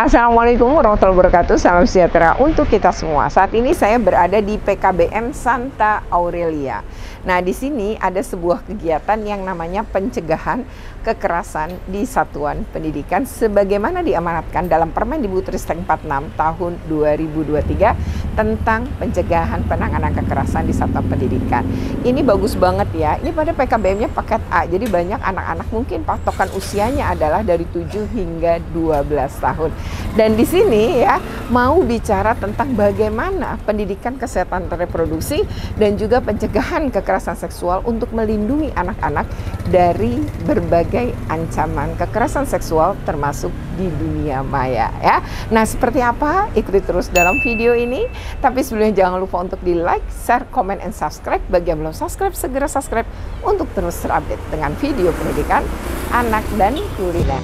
Assalamualaikum warahmatullahi wabarakatuh. Salam sejahtera untuk kita semua. Saat ini saya berada di PKBM Santa Aurelia. Nah, di sini ada sebuah kegiatan yang namanya pencegahan kekerasan di satuan pendidikan sebagaimana diamanatkan dalam Permendikbudristek 46 tahun 2023 tentang pencegahan penanganan kekerasan di satuan pendidikan. Ini bagus banget ya. Ini pada PKBM-nya paket A. Jadi banyak anak-anak, mungkin patokan usianya adalah dari 7 hingga 12 tahun. Dan di sini ya mau bicara tentang bagaimana pendidikan kesehatan reproduksi dan juga pencegahan kekerasan seksual untuk melindungi anak-anak dari berbagai ancaman kekerasan seksual termasuk di dunia maya ya. Nah, seperti apa? Ikuti terus dalam video ini. Tapi sebelumnya jangan lupa untuk di like, share, comment, and subscribe. Bagi yang belum subscribe, segera subscribe untuk terus terupdate dengan video pendidikan anak dan kuliner.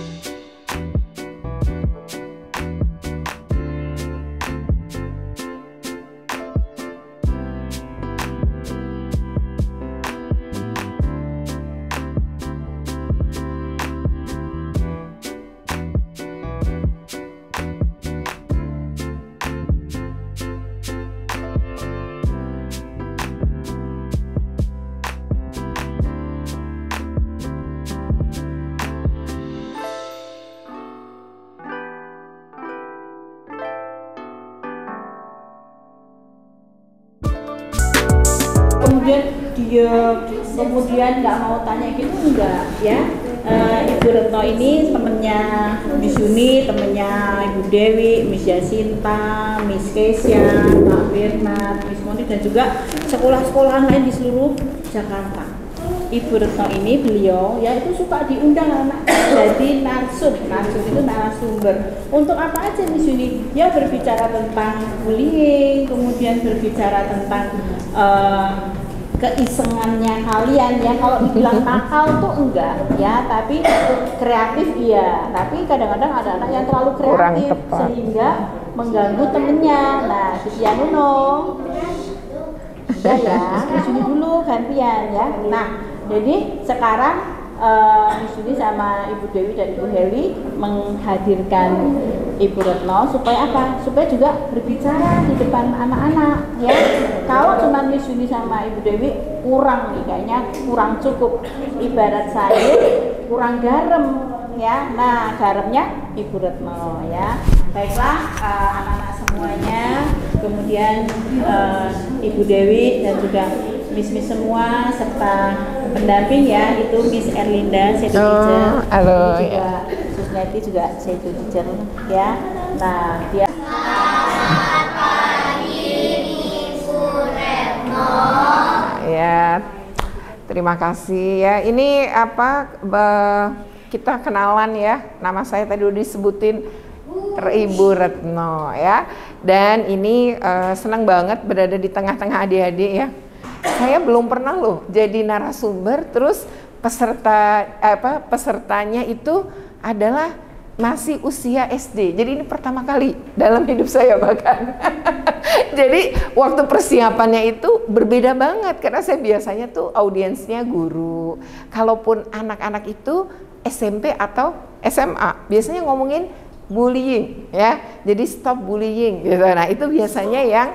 Kemudian nggak mau tanya gitu, enggak ya. Ibu Retno ini temennya Miss Yuni, temennya Ibu Dewi, Miss Yasinta, Miss Kesia, Pak Bernard, Miss Moni, dan juga sekolah-sekolahan lain di seluruh Jakarta. Ibu Retno ini beliau ya itu suka diundang anak jadi narsum itu narasumber. Untuk apa aja Miss Yuni? Ya berbicara tentang bullying, kemudian berbicara tentang keisengannya kalian ya. Kalau dibilang nakal tuh enggak ya, tapi kreatif iya. Tapi kadang-kadang ada anak yang terlalu kreatif sehingga mengganggu temennya. Nah, Sisian Nuno udah ya, Miss Yuni dulu gantian ya. Nah, jadi sekarang Miss Yuni sama Ibu Dewi dan Ibu Heli menghadirkan Ibu Retno supaya apa? Supaya juga berbicara di depan anak-anak ya. Kalau cuma Miss Yuni sama Ibu Dewi kurang nih, kayaknya kurang cukup. Ibarat sayur kurang garam ya. Nah, garamnya Ibu Retno ya. Baiklah anak-anak semuanya, kemudian Ibu Dewi dan juga Miss semua serta pendamping ya, itu Miss Erlinda, Setu Teacher, halo juga ya. Susneti juga Setu Teacher ya. Nah, dia Selamat pagi Ibu Retno. Ya, terima kasih ya. Ini apa? Kita kenalan ya. Nama saya tadi udah disebutin Ibu Retno ya. Dan ini senang banget berada di tengah-tengah adik-adik ya. Saya belum pernah loh jadi narasumber terus pesertanya itu adalah masih usia SD. Jadi ini pertama kali dalam hidup saya bahkan. Jadi waktu persiapannya itu berbeda banget karena saya biasanya tuh audiensnya guru. Kalaupun anak-anak itu SMP atau SMA, biasanya ngomongin bullying ya. Jadi stop bullying gitu. Nah, itu biasanya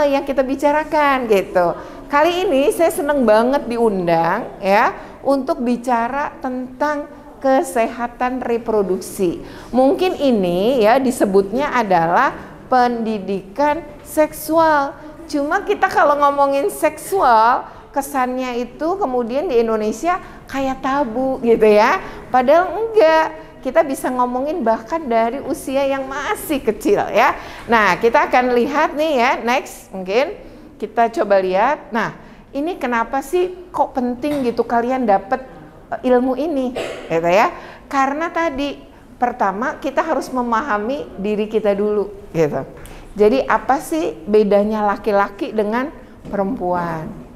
yang kita bicarakan gitu. Kali ini saya seneng banget diundang ya untuk bicara tentang kesehatan reproduksi. Mungkin ini ya disebutnya adalah pendidikan seksual. Cuma kita kalau ngomongin seksual kesannya itu kemudian di Indonesia kayak tabu gitu ya. Padahal enggak. Kita bisa ngomongin bahkan dari usia yang masih kecil ya. Nah, kita akan lihat nih ya, next mungkin kita coba lihat. Nah, ini kenapa sih kok penting gitu kalian dapat ilmu ini gitu ya. Karena tadi pertama kita harus memahami diri kita dulu gitu. Jadi apa sih bedanya laki-laki dengan perempuan?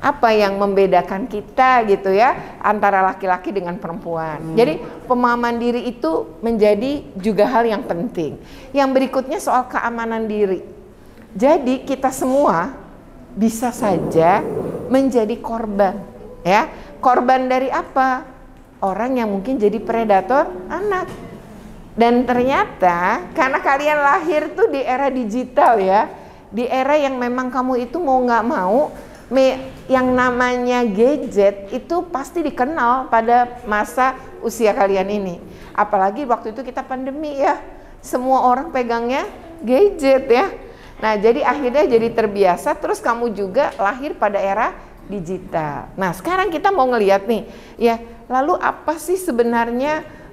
Apa yang membedakan kita gitu ya antara laki-laki dengan perempuan. Jadi pemahaman diri itu menjadi juga hal yang penting. Yang berikutnya soal keamanan diri. Jadi kita semua bisa saja menjadi korban ya. Korban dari apa? Orang yang mungkin jadi predator anak. Dan ternyata karena kalian lahir tuh di era digital ya, di era yang memang kamu itu mau nggak mau, yang namanya gadget itu pasti dikenal pada masa usia kalian ini. Apalagi waktu itu kita pandemi ya, semua orang pegangnya gadget ya. Nah jadi akhirnya jadi terbiasa, terus kamu juga lahir pada era digital. Nah sekarang kita mau ngelihat nih ya, lalu apa sih sebenarnya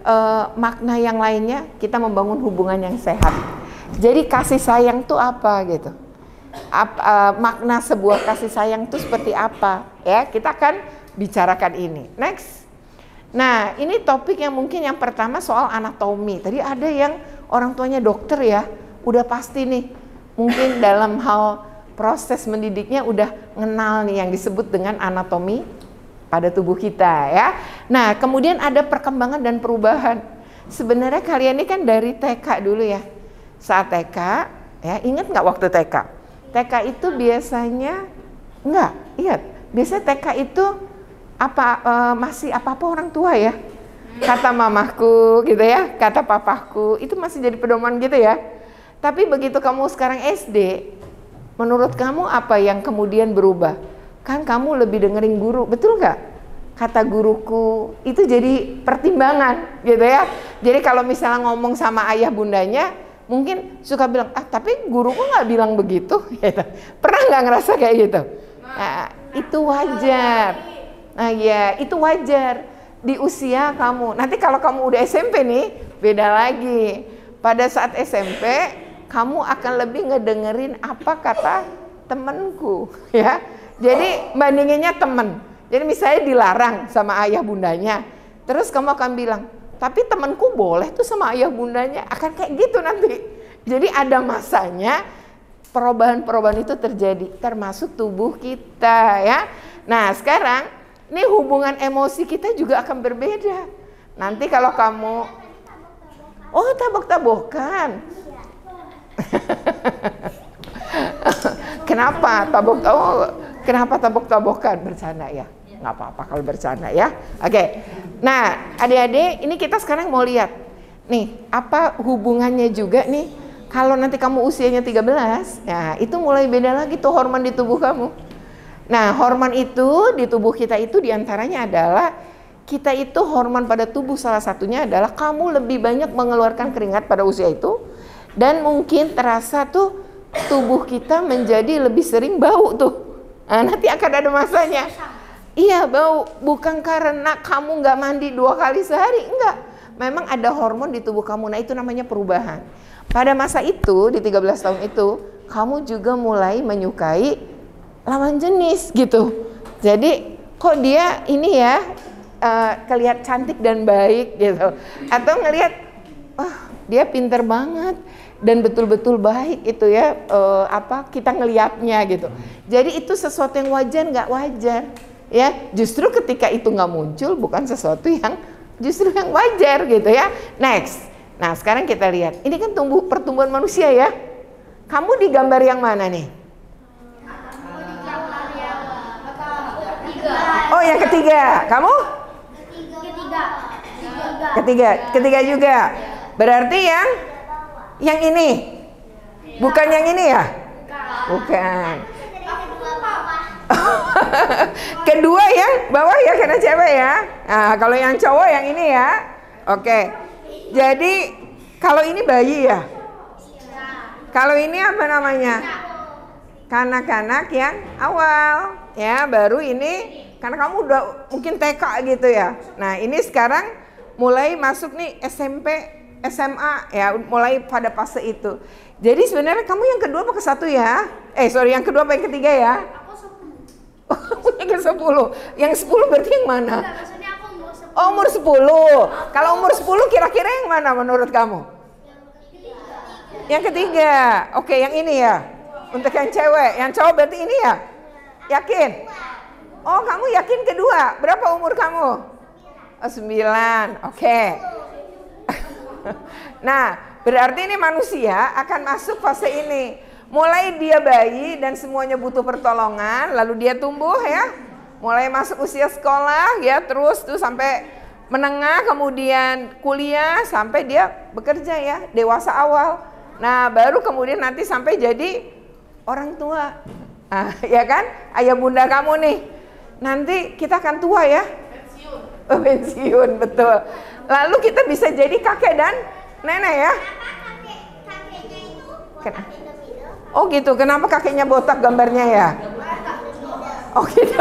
makna yang lainnya kita membangun hubungan yang sehat. Jadi kasih sayang tuh apa gitu, makna sebuah kasih sayang tuh seperti apa ya, kita akan bicarakan ini. Next. Nah ini topik yang mungkin yang pertama soal anatomi. Tadi ada yang orang tuanya dokter ya, udah pasti nih mungkin dalam hal proses mendidiknya udah ngenal nih yang disebut dengan anatomi pada tubuh kita ya. Nah kemudian ada perkembangan dan perubahan. Sebenarnya kalian ini kan dari TK dulu ya. Saat TK ya, ingat nggak waktu TK? TK itu biasanya enggak, ingat. Biasanya TK itu masih apa-apa orang tua ya. Kata mamaku gitu ya, kata papaku, itu masih jadi pedoman gitu ya. Tapi begitu kamu sekarang SD, menurut kamu apa yang kemudian berubah? Kan kamu lebih dengerin guru, betul nggak? Kata guruku, itu jadi pertimbangan gitu ya. Jadi kalau misalnya ngomong sama ayah bundanya, mungkin suka bilang, tapi guruku nggak bilang begitu. Gitu. Pernah nggak ngerasa kayak gitu? Nah, itu wajar. Nah ya, itu wajar di usia kamu. Nanti kalau kamu udah SMP nih, beda lagi. Pada saat SMP, kamu akan lebih ngedengerin apa kata temenku, ya. Jadi bandinginnya temen. Jadi misalnya dilarang sama ayah bundanya, terus kamu akan bilang, tapi temenku boleh tuh sama ayah bundanya. Akan kayak gitu nanti. Jadi ada masanya perubahan-perubahan itu terjadi, termasuk tubuh kita ya. Nah sekarang, ini hubungan emosi kita juga akan berbeda. Nanti kalau kamu, tabok-tabokan. Kenapa tabok-tabokan? Bercanda ya? Nggak apa-apa kalau bercanda ya. Oke. Nah, adik-adik, ini kita sekarang mau lihat nih, apa hubungannya juga nih kalau nanti kamu usianya 13, ya itu mulai beda lagi tuh hormon di tubuh kamu. Nah, hormon itu di tubuh kita itu diantaranya adalah kita itu hormon pada tubuh, salah satunya adalah kamu lebih banyak mengeluarkan keringat pada usia itu, dan mungkin terasa tuh tubuh kita menjadi lebih sering bau tuh. Nah, nanti akan ada masanya. Iya, bau bukan karena kamu nggak mandi 2 kali sehari, enggak. Memang ada hormon di tubuh kamu. Nah, itu namanya perubahan. Pada masa itu, di 13 tahun itu, kamu juga mulai menyukai lawan jenis gitu. Jadi, kok dia ini ya kelihatan cantik dan baik gitu. Atau ngelihat, dia pinter banget dan betul-betul baik itu ya, kita ngelihatnya gitu. Jadi itu sesuatu yang wajar nggak wajar ya. Justru ketika itu nggak muncul, bukan sesuatu yang justru yang wajar gitu ya. Next. Nah sekarang kita lihat, ini kan pertumbuhan manusia ya. Kamu di gambar yang mana nih? Oh yang ketiga. Kamu? Ketiga juga. Berarti yang ini, bukan yang ini ya? Bukan. Kedua yang bawah ya, karena cewek ya. Nah, kalau yang cowok yang ini ya. Oke. Jadi kalau ini bayi ya. Kalau ini apa namanya? Kanak-kanak yang awal ya, baru ini karena kamu udah mungkin TK gitu ya. Nah, ini sekarang mulai masuk nih SMP, SMA ya, mulai pada fase itu. Jadi sebenarnya kamu yang kedua apa ke-1 ya? Yang kedua apa yang ketiga ya? Aku 10. Yang ke-10. Yang 10 berarti yang mana? Enggak, maksudnya aku umur 10. Oh, umur 10. Kalau umur 10 kira-kira yang mana menurut kamu? Yang ketiga. Oke, yang ini ya. Untuk yang cewek, yang cowok berarti ini ya? Yakin? Oh, kamu yakin kedua. Berapa umur kamu? 9. Oke. Nah, berarti ini manusia akan masuk fase ini. Mulai dia bayi dan semuanya butuh pertolongan, lalu dia tumbuh ya. Mulai masuk usia sekolah ya, terus tuh sampai menengah, kemudian kuliah, sampai dia bekerja ya, dewasa awal. Nah, baru kemudian nanti sampai jadi orang tua. Ya kan? Ayah bunda kamu nih. Nanti kita akan tua ya. Pensiun. Pensiun, betul. Lalu kita bisa jadi kakek dan nenek ya. Kakeknya itu botak Oh gitu, kenapa kakeknya botak gambarnya ya? Oh gitu.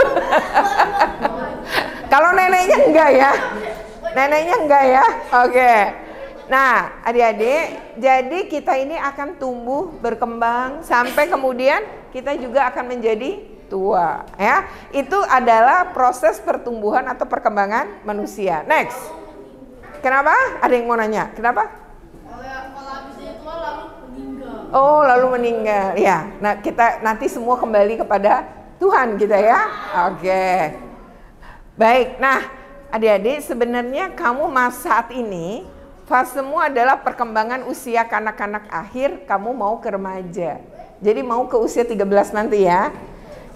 Kalau neneknya enggak ya? Neneknya enggak ya? Oke. Nah, adik-adik, jadi kita ini akan tumbuh, berkembang, sampai kemudian kita juga akan menjadi tua, ya. Itu adalah proses pertumbuhan atau perkembangan manusia. Next. Kenapa? Ada yang mau nanya? Kenapa? Kalau habisnya tua lalu meninggal. Oh, lalu meninggal. Ya. Nah, kita nanti semua kembali kepada Tuhan kita ya. Oke. Baik. Nah, adik-adik, sebenarnya kamu saat ini fasemu adalah perkembangan usia kanak-kanak akhir, kamu mau ke remaja. Jadi mau ke usia 13 nanti ya.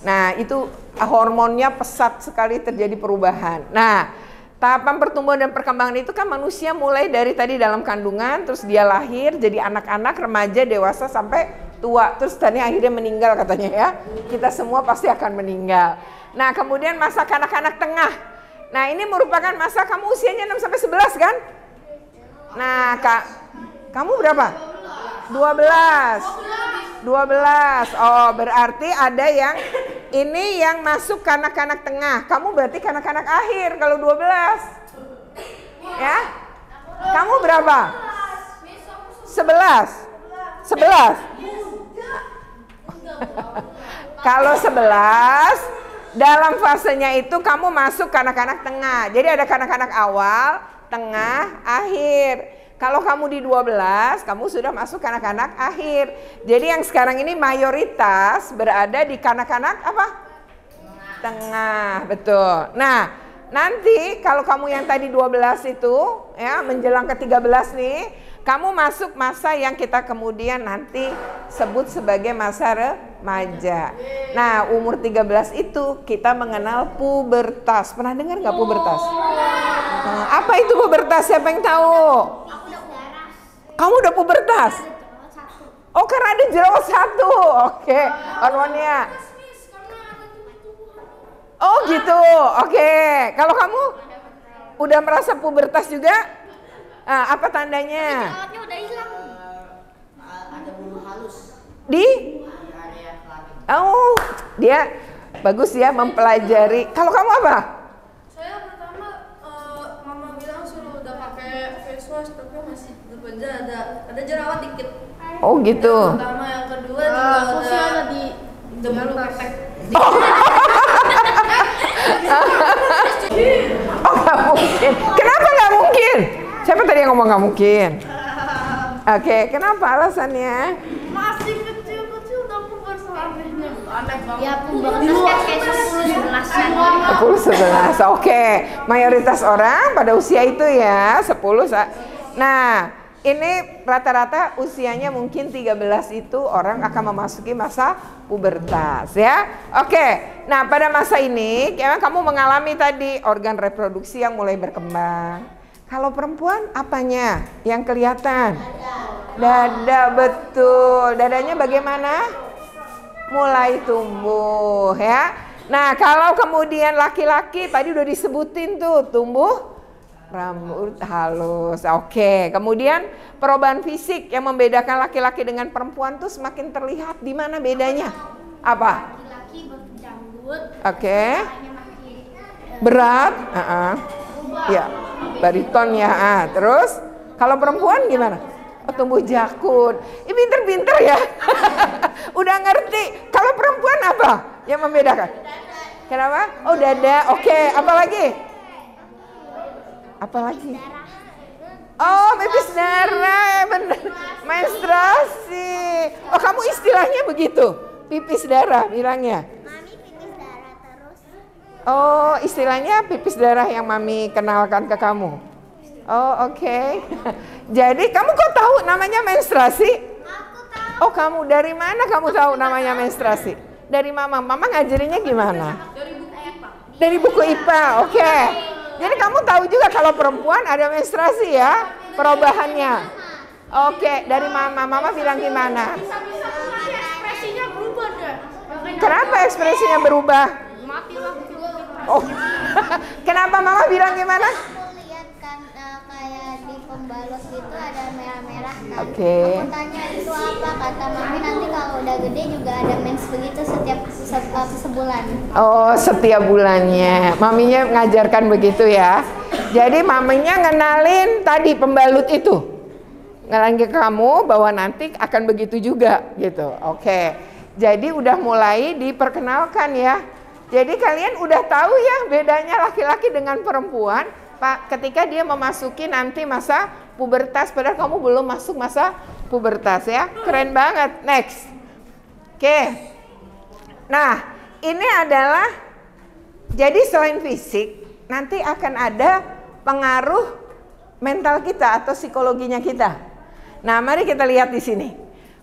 Nah, itu hormonnya pesat sekali terjadi perubahan. Nah, tahapan pertumbuhan dan perkembangan itu kan manusia mulai dari tadi dalam kandungan, terus dia lahir jadi anak-anak, remaja, dewasa sampai tua. Terus tadi akhirnya meninggal katanya ya. Kita semua pasti akan meninggal. Nah, kemudian masa kanak-kanak tengah. Nah, ini merupakan masa kamu usianya 6 sampai 11 kan? Nah, Kak, kamu berapa? 12. Oh, berarti ada yang ini yang masuk kanak-kanak tengah. Kamu berarti kanak-kanak akhir kalau 12. Ya? Kamu berapa? 11. Kalau 11 dalam fasenya itu kamu masuk kanak-kanak tengah. Jadi ada kanak-kanak awal, tengah, akhir. Kalau kamu di 12, kamu sudah masuk kanak-kanak akhir. Jadi yang sekarang ini mayoritas berada di kanak-kanak apa? Tengah, betul. Nah, nanti kalau kamu yang tadi 12 itu, ya menjelang ke 13 nih, kamu masuk masa yang kita kemudian nanti sebut sebagai masa remaja. Nah, umur 13 itu kita mengenal pubertas. Pernah dengar nggak pubertas? Nah, apa itu pubertas? Siapa yang tahu? Kamu udah pubertas? Oh, karena ada jerawat 1. Oke, hormonnya. Oh gitu, oke. Kalau kamu udah merasa pubertas juga? Apa tandanya? Jerawatnya udah hilang. Ada bulu halus. Di? Oh, dia bagus ya mempelajari. Kalau kamu apa? Saya pertama mama bilang suruh udah pakai face wash tapi masih tetap aja ada jerawat dikit. Oh gitu. Yang pertama, yang kedua juga udah di debu ketek. Oh nggak mungkin. Kenapa nggak mungkin? Siapa tadi yang ngomong nggak mungkin? Oke, kenapa alasannya? Masih kecil-kecil udah puber anehnya. Aneh banget. Ya pubertas kan kayak 10-11 kan. 10-11, oke. Mayoritas orang pada usia itu ya 10. Nah, ini rata-rata usianya mungkin 13 itu orang akan memasuki masa pubertas ya. Oke, nah pada masa ini kamu mengalami tadi organ reproduksi yang mulai berkembang. Kalau perempuan apanya yang kelihatan? Dada, betul. Dadanya bagaimana? Mulai tumbuh ya. Nah, kalau kemudian laki-laki tadi udah disebutin tuh, tumbuh rambut halus. Oke, kemudian perubahan fisik yang membedakan laki-laki dengan perempuan tuh semakin terlihat. Di mana bedanya? Apa? Laki-laki berjanggut. Oke. Berat? Ya, bariton ya. Terus kalau perempuan gimana? Oh, tumbuh jakun. Ini pinter-pinter ya. Udah ngerti. Kalau perempuan apa yang membedakan? Kenapa? Oh, dada. Oke, apa lagi? Apalagi? Oh, pipis darah, benar. Menstruasi. Oh, kamu istilahnya begitu? Pipis darah bilangnya. Mami pipis darah terus. Oh, istilahnya pipis darah yang Mami kenalkan ke kamu. Oh, oke. Jadi kamu kok tahu namanya menstruasi? Aku tahu. Oh, kamu dari mana kamu tahu namanya menstruasi? Dari Mama. Mama ngajarinya gimana? Dari buku IPA. Dari buku IPA. Oke. Jadi kamu tahu juga kalau perempuan ada menstruasi ya, perubahannya. Oke, dari mama bilang gimana? Ekspresinya berubah deh. Kenapa ekspresinya berubah? Mati waktu. Oh, kenapa mama bilang gimana? Aku lihat kan kayak di pembalut gitu ada merah-merah kan. Oke. Aku tanya itu apa, kata mami nanti kalau udah gede juga ada mens begitu setiap sebulan. Oh, setiap bulannya. Maminya ngajarkan begitu ya. Jadi maminya ngenalin tadi pembalut itu. Ngenalin ke kamu bahwa nanti akan begitu juga gitu. Oke. Jadi udah mulai diperkenalkan ya. Jadi kalian udah tahu ya bedanya laki-laki dengan perempuan Pak ketika dia memasuki nanti masa pubertas, padahal kamu belum masuk masa pubertas ya. Keren banget. Next. Oke. Nah, ini adalah jadi selain fisik nanti akan ada pengaruh mental kita atau psikologinya kita. Nah, mari kita lihat di sini.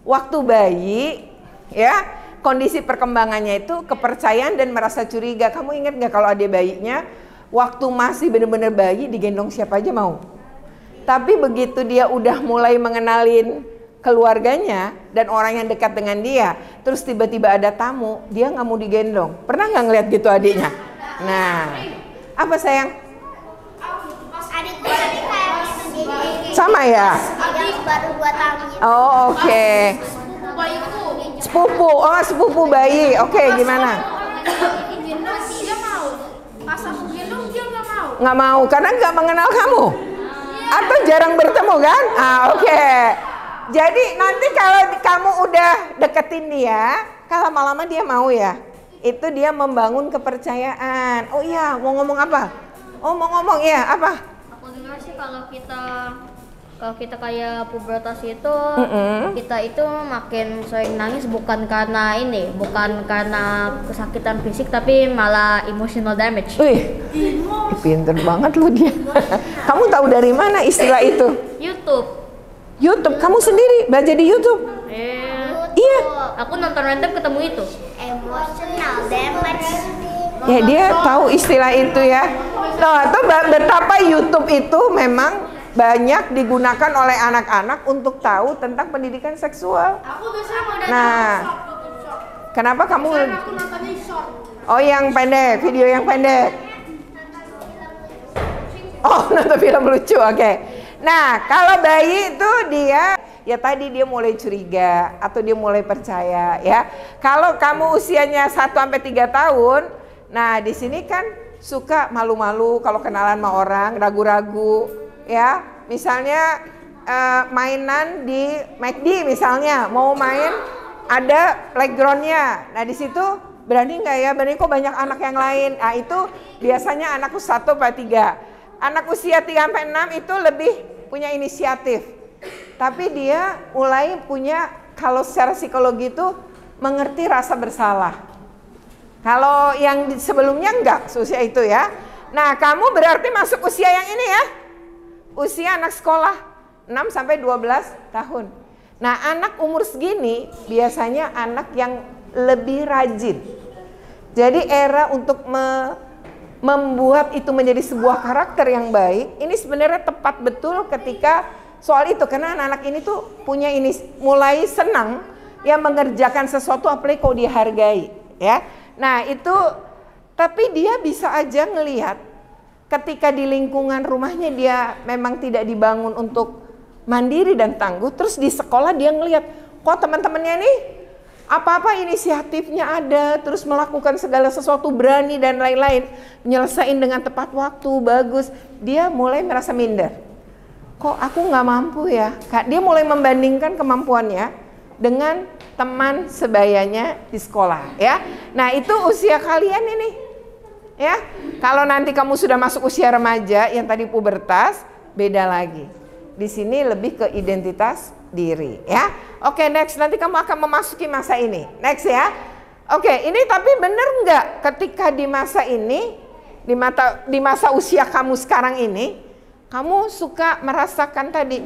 Waktu bayi ya, kondisi perkembangannya itu kepercayaan dan merasa curiga. Kamu ingat nggak kalau adik bayinya waktu masih benar-benar bayi digendong siapa aja mau. Tapi begitu dia udah mulai mengenalin keluarganya dan orang yang dekat dengan dia, terus tiba-tiba ada tamu, dia nggak mau digendong. Pernah nggak ngeliat gitu adiknya? Nah, apa sayang? Adik gue tadi kayak gitu. Sama ya? Adik baru 2 tahun gitu. Oh, oke. Sepupu, oh sepupu bayi. Oke, gimana? Dia mau. Pas aku gendong dia nggak mau. Nggak mau karena nggak mengenal kamu atau jarang bertemu kan? Oke. Jadi nanti kalau kamu udah deketin dia, kalau lama-lama dia mau ya. Itu dia membangun kepercayaan. Oh iya, mau ngomong apa? Oh mau ngomong ya apa? Aku dengar sih kalau kita kayak pubertas itu kita itu makin sering nangis bukan karena kesakitan fisik tapi malah emotional damage. Wih, pinter banget lu dia. Kamu tahu dari mana istilah itu? YouTube. Kamu sendiri baca di YouTube? Iya. Aku nonton random ketemu itu. Emotional damage. Ya dia tahu istilah itu ya. Nah, itu betapa YouTube itu memang banyak digunakan oleh anak-anak untuk tahu tentang pendidikan seksual. Aku biasanya mau Nah, kenapa kamu? aku nontonnya short. Oh, yang pendek, video yang pendek. Oh, nonton film lucu, oke. Nah, kalau bayi itu dia, ya tadi dia mulai curiga atau dia mulai percaya ya. Kalau kamu usianya 1-3 tahun, nah di sini kan suka malu-malu kalau kenalan sama orang, ragu-ragu. Ya, misalnya mainan di McD misalnya, mau main ada playgroundnya. Nah di situ berani nggak ya? Berani kok banyak anak yang lain. Nah itu biasanya anakku 1-3. Anak usia 3-6 itu lebih punya inisiatif. Tapi dia mulai punya kalau secara psikologi itu mengerti rasa bersalah. Kalau yang sebelumnya enggak, usia itu ya. Nah kamu berarti masuk usia yang ini ya. Usia anak sekolah 6-12 tahun. Nah anak umur segini biasanya anak yang lebih rajin. Jadi era untuk membuat itu menjadi sebuah karakter yang baik, ini sebenarnya tepat betul ketika soal itu. Karena anak-anak ini tuh punya ini mulai senang ya mengerjakan sesuatu apalagi kalau dihargai ya. Nah itu tapi dia bisa aja ngelihat ketika di lingkungan rumahnya dia memang tidak dibangun untuk mandiri dan tangguh, terus di sekolah dia ngelihat kok teman-temannya nih apa-apa inisiatifnya ada, terus melakukan segala sesuatu berani dan lain-lain, nyelesain dengan tepat waktu, bagus, dia mulai merasa minder. Kok aku nggak mampu ya? Dia mulai membandingkan kemampuannya dengan teman sebayanya di sekolah ya. Nah itu usia kalian ini. Ya, kalau nanti kamu sudah masuk usia remaja yang tadi pubertas, beda lagi. Di sini lebih ke identitas diri, ya. Oke, next nanti kamu akan memasuki masa ini. Next ya. Oke, ini tapi bener nggak ketika di masa ini, di masa usia kamu sekarang ini, kamu suka merasakan tadi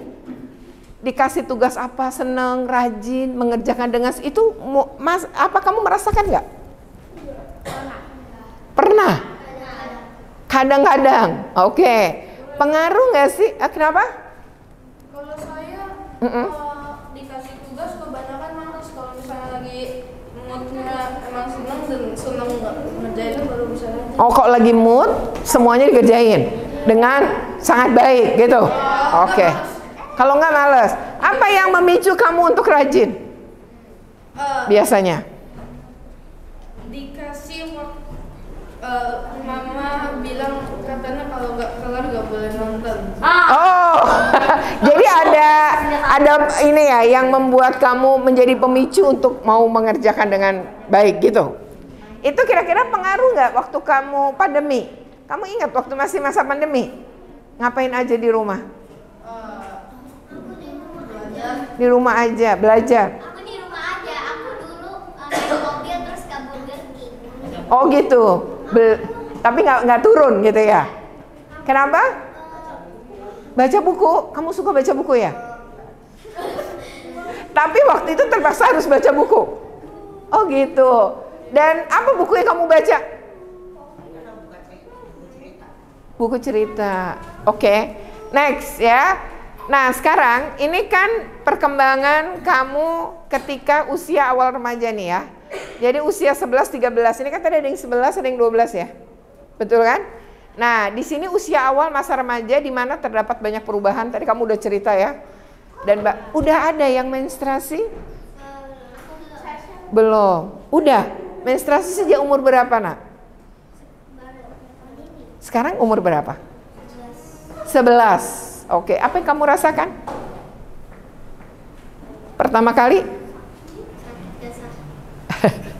dikasih tugas apa seneng, rajin, mengerjakan dengan itu, apa kamu merasakan nggak? Pernah? Kadang-kadang. Oke. Pengaruh nggak sih? Kenapa? Kalau saya dikasih tugas kebanyakan males. Kalau misalnya lagi moodnya emang seneng dan seneng ngerjainnya baru bisa. Oh, kok lagi mood semuanya dikerjain dengan sangat baik gitu. Oke. Kalau nggak males. Apa yang memicu kamu untuk rajin? Biasanya? Dikasih mama bilang katanya kalau nggak kelar nggak boleh nonton. Oh, jadi ada ini ya yang membuat kamu menjadi pemicu untuk mau mengerjakan dengan baik gitu. Itu kira-kira pengaruh nggak waktu kamu pandemi? Kamu ingat waktu masih masa pandemi? Ngapain aja di rumah? Di rumah aja, belajar. Aku di rumah aja, aku dulu naik mobil terus ke Burger King. Oh gitu, tapi nggak turun gitu ya? Kenapa? Baca buku, kamu suka baca buku ya? Tapi waktu itu terpaksa harus baca buku. Oh gitu. Dan apa buku yang kamu baca? Buku cerita. Oke. Next ya. Nah sekarang ini kan perkembangan kamu ketika usia awal remaja nih ya. Jadi usia 11-13, ini kan tadi ada yang 11, ada yang 12 ya. Betul kan? Nah di sini usia awal masa remaja di mana terdapat banyak perubahan. Tadi kamu udah cerita ya. Dan udah ada yang menstruasi? Belum. Udah. Menstruasi sejak umur berapa nak? Sekarang umur berapa? 11. Oke, apa yang kamu rasakan? Pertama kali?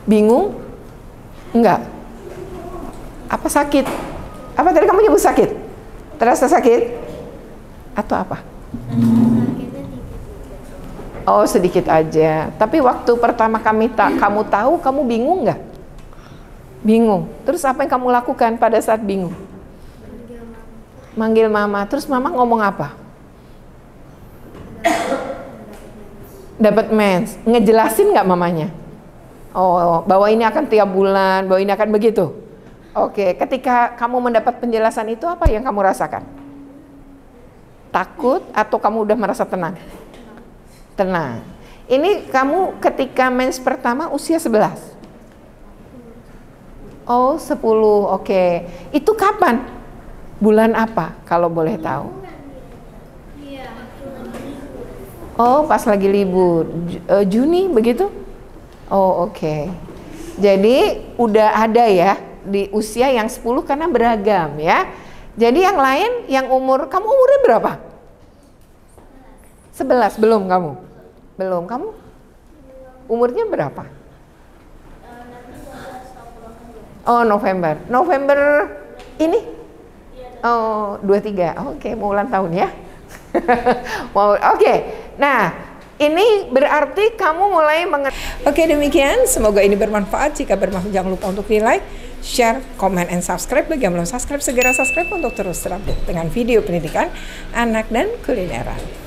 Bingung? Enggak. Apa sakit? Apa tadi kamu nyebut sakit? Terasa sakit? Atau apa? Oh, sedikit aja. Tapi waktu pertama kamu tahu, kamu bingung nggak? Bingung. Terus apa yang kamu lakukan pada saat bingung? Manggil mama. Terus mama ngomong apa? Dapat mens. Ngejelasin nggak mamanya? Oh, bahwa ini akan tiap bulan, bahwa ini akan begitu. Oke, ketika kamu mendapat penjelasan itu, apa yang kamu rasakan? Takut atau kamu udah merasa tenang? Tenang. Ini kamu ketika mens pertama usia 11? Oh, 10. Oke. Itu kapan? Bulan apa kalau boleh tahu? Oh, pas lagi libur. Juni begitu? Oh, oke. Jadi udah ada ya di usia yang 10 karena beragam ya. Jadi yang lain yang kamu umurnya berapa? 11 belum kamu? Belum kamu? Umurnya berapa? Oh, November. November ini? Oh, 23. Oke, mau ulang tahun ya. Oke. Nah, ini berarti kamu mulai Oke, demikian. Semoga ini bermanfaat. Jika bermanfaat, jangan lupa untuk di-like, share, comment, and subscribe. Bagi yang belum subscribe, segera subscribe untuk terus terupdate dengan video pendidikan anak dan kulineran.